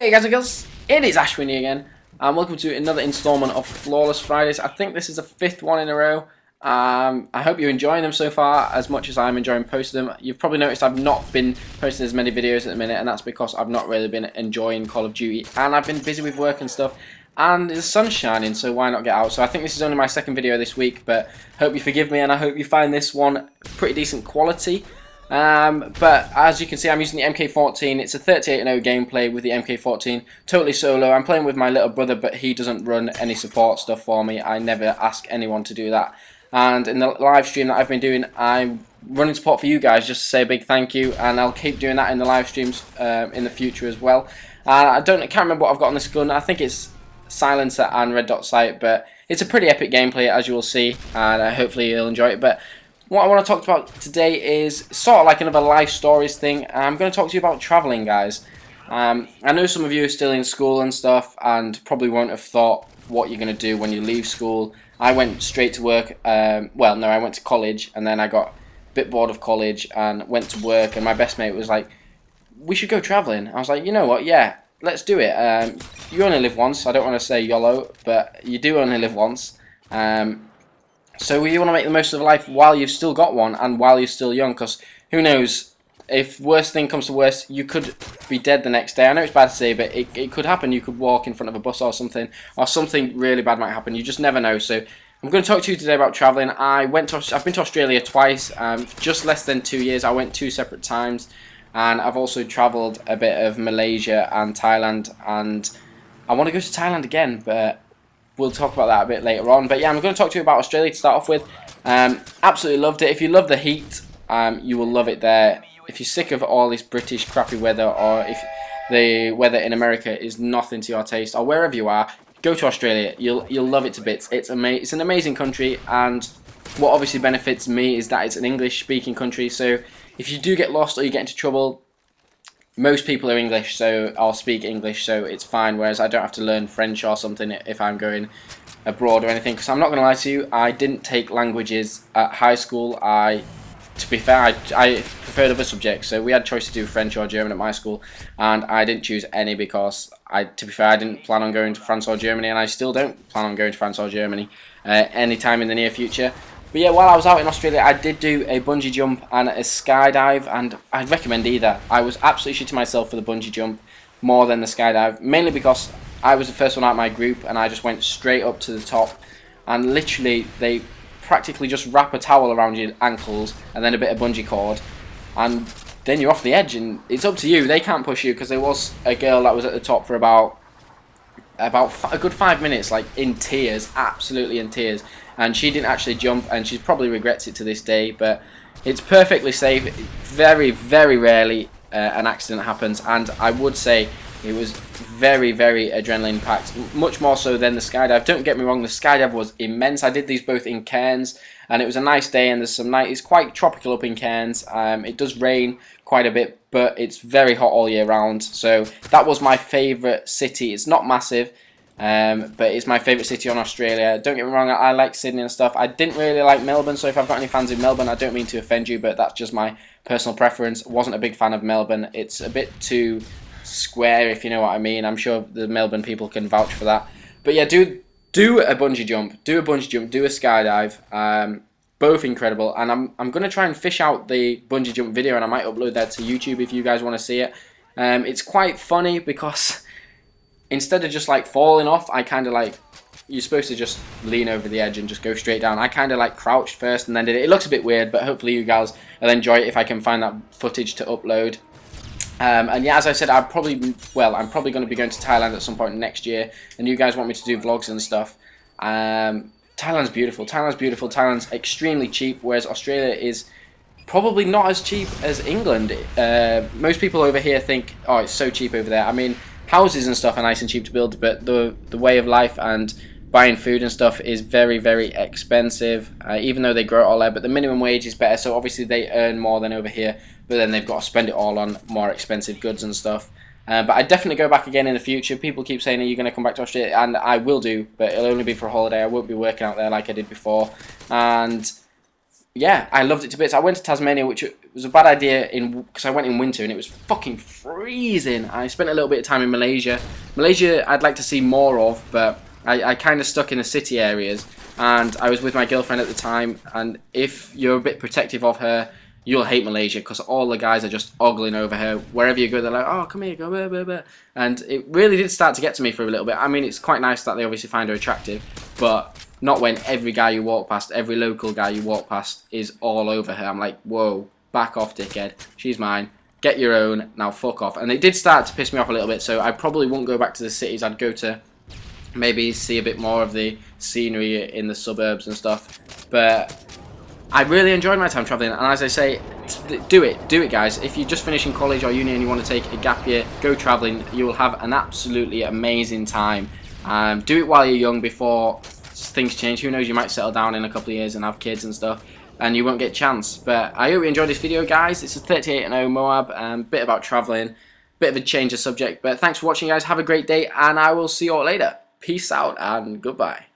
Hey guys and girls, it is AshWindy again, and welcome to another installment of Flawless Fridays. I think this is the 5th one in a row. I hope you're enjoying them so far as much as I'm enjoying posting them. You've probably noticed I've not been posting as many videos at the minute, and that's because I've not really been enjoying Call of Duty, and I've been busy with work and stuff, and the sun's shining, so why not get out? So I think this is only my second video this week, but hope you forgive me, and I hope you find this one pretty decent quality. But as you can see, I'm using the MK14. It's a 38-0 gameplay with the MK14, totally solo. I'm playing with my little brother, but he doesn't run any support stuff for me. I never ask anyone to do that. And in the live stream that I've been doing, I'm running support for you guys, just to say a big thank you, and I'll keep doing that in the live streams in the future as well. I can't remember what I've got on this gun. I think it's silencer and red dot sight, but it's a pretty epic gameplay, as you will see, and hopefully you'll enjoy it. But what I want to talk about today is sort of like another life stories thing. I'm going to talk to you about travelling, guys. I know some of you are still in school and stuff and probably won't have thought what you're going to do when you leave school. I went straight to work. Well, no, I went to college and then I got a bit bored of college and went to work, and my best mate was like, we should go travelling. I was like, you know what, yeah, let's do it. You only live once. I don't want to say YOLO, but you do only live once. So you want to make the most of life while you've still got one and while you're still young, because who knows, if worst thing comes to worst, you could be dead the next day. I know it's bad to say, but it could happen. You could walk in front of a bus or something really bad might happen. You just never know. So I'm going to talk to you today about travelling. I've been to Australia twice, just less than 2 years. I went 2 separate times, and I've also travelled a bit of Malaysia and Thailand, and I want to go to Thailand again, but we'll talk about that a bit later on. But yeah, I'm going to talk to you about Australia to start off with. Absolutely loved it. If you love the heat, you will love it there. If you're sick of all this British crappy weather, or if the weather in America is nothing to your taste, or wherever you are, go to Australia. You'll love it to bits. It's an amazing country, and what obviously benefits me is that it's an English-speaking country. So if you do get lost or you get into trouble, most people are English, so I'll speak English, so it's fine, whereas I don't have to learn French or something if I'm going abroad or anything, because I'm not going to lie to you, I didn't take languages at high school. To be fair, I preferred other subjects, so we had choice to do French or German at my school, and I didn't choose any because, to be fair, I didn't plan on going to France or Germany, and I still don't plan on going to France or Germany anytime in the near future. But yeah, while I was out in Australia, I did do a bungee jump and a skydive, and I'd recommend either. I was absolutely shitting myself for the bungee jump more than the skydive, mainly because I was the first one out of my group, and I just went straight up to the top, and literally they practically just wrap a towel around your ankles and then a bit of bungee cord, and then you're off the edge, and it's up to you. They can't push you, because there was a girl that was at the top for about a good 5 minutes, like in tears, absolutely in tears, and she didn't actually jump, and she probably regrets it to this day. But it's perfectly safe. Very, very rarely an accident happens, and I would say it was very, very adrenaline packed, much more so than the skydive. Don't get me wrong, the skydive was immense. I did these both in Cairns, and it was a nice day, and there's some night. It's quite tropical up in Cairns. It does rain quite a bit, but it's very hot all year round. So that was my favourite city. It's not massive, but it's my favourite city on Australia. Don't get me wrong, I like Sydney and stuff. I didn't really like Melbourne, so if I've got any fans in Melbourne, I don't mean to offend you, but that's just my personal preference. Wasn't a big fan of Melbourne. It's a bit too square, if you know what I mean. I'm sure the Melbourne people can vouch for that. But yeah, do a bungee jump, do a skydive. Both incredible, and I'm going to try and fish out the bungee jump video, and I might upload that to YouTube if you guys want to see it. It's quite funny because instead of just like falling off, I kind of like, you're supposed to just lean over the edge and just go straight down. I kind of like crouched first and then did it. It looks a bit weird, but hopefully you guys will enjoy it if I can find that footage to upload. And yeah, as I said, I'm probably going to be going to Thailand at some point next year, and you guys want me to do vlogs and stuff. Thailand's beautiful. Thailand's extremely cheap, whereas Australia is probably not as cheap as England. Most people over here think, oh, it's so cheap over there. I mean, houses and stuff are nice and cheap to build, but the way of life and buying food and stuff is very, very expensive, even though they grow it all there. But the minimum wage is better, so obviously they earn more than over here, but then they've got to spend it all on more expensive goods and stuff. But I'd definitely go back again in the future. People keep saying, are you going to come back to Australia? And I will do, but it'll only be for a holiday. I won't be working out there like I did before. And yeah, I loved it to bits. I went to Tasmania, which was a bad idea because I went in winter and it was fucking freezing. I spent a little bit of time in Malaysia. Malaysia I'd like to see more of, but I kind of stuck in the city areas, and I was with my girlfriend at the time, and if you're a bit protective of her, you'll hate Malaysia because all the guys are just ogling over her. Wherever you go, they're like, oh, come here, go, blah, blah, blah. And it really did start to get to me for a little bit. I mean, it's quite nice that they obviously find her attractive, but not when every guy you walk past, every local guy you walk past is all over her. I'm like, whoa, back off, dickhead. She's mine. Get your own. Now fuck off. And it did start to piss me off a little bit, so I probably won't go back to the cities. I'd go to maybe see a bit more of the scenery in the suburbs and stuff. But I really enjoyed my time traveling, and as I say, do it guys. If you're just finishing college or uni and you want to take a gap year, go traveling. You will have an absolutely amazing time. Do it while you're young before things change. Who knows, you might settle down in a couple of years and have kids and stuff, and you won't get a chance. But I hope you enjoyed this video, guys. It's a 38 and 0 MOAB, bit about traveling, bit of a change of subject, but thanks for watching, guys. Have a great day, and I will see you all later. Peace out and goodbye.